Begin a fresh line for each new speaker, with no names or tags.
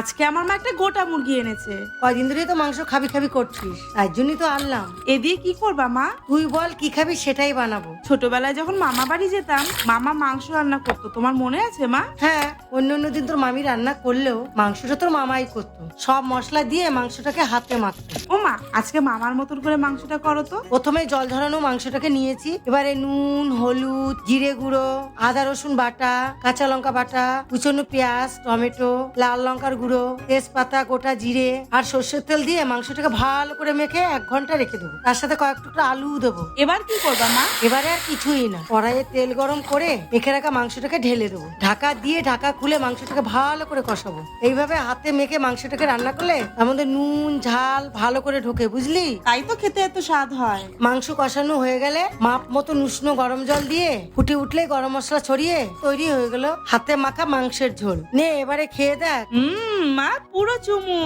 আজকে আমার মা একটা গোটা মুরগি এনেছে।
কয়দিন ধরেই তো মাংস খাবি খাবি করছিস, তাই জন্যই তো আনলাম।
এ দিয়ে কি করবা মা?
তুই বল কি খাবি সেটাই বানাবো।
ছোটবেলায় যখন মামা বাড়ি যেতাম, মামা মাংস রান্না করতো, তোমার মনে আছে মা?
হ্যাঁ, অন্য দিন তোর মামি রান্না করলেও মাংসটা তোর মামাই করতো। সব মশলা দিয়ে মাংসটাকে হাতে মাখতো।
ও মা, আজকে মামার মতন করে মাংসটা করো তো।
প্রথমে জল ঝরানো মাংসটাকে নিয়েছি, এবারে নুন, হলুদ, জিরে গুঁড়ো, আদা রসুন বাটা, কাঁচা লঙ্কা বাটা, কুচনো পেঁয়াজ, টমেটো, লাল লঙ্কার গুঁড়ো, তেজপাতা, গোটা জিরে আর সর্ষের তেল দিয়ে মাংসটাকে ভালো করে মেখে 1 ঘন্টা রেখে দেবো। তার সাথে কয়েক টুকরা আলু দেবো।
এবার কি করবা মা?
এবারে আর কিছুই না, কড়াইয়ে তেল গরম করে মেখে রাখা মাংসটাকে ঢেলে দেবো। ঢাকা দিয়ে ঢাকা খুলে মাংসটাকে ভালো করে কষাবো। এইভাবে হাতে মেখে মাংসটাকে রান্না করলে তার মধ্যে নুন ঝাল ভালো করে ঢোকে, বুঝলি?
তাই তো খেতে এত স্বাদ হয়।
মাংস কষানো হয়ে গেলে মাপ মতো উষ্ণ গরম জল দিয়ে ফুটে উঠলে গরম মশলা ছড়িয়ে তৈরি হয়ে গেল হাতে মাখা মাংসের ঝোল। নে এবারে খেয়ে দেখ।
মা পুরো চুমু।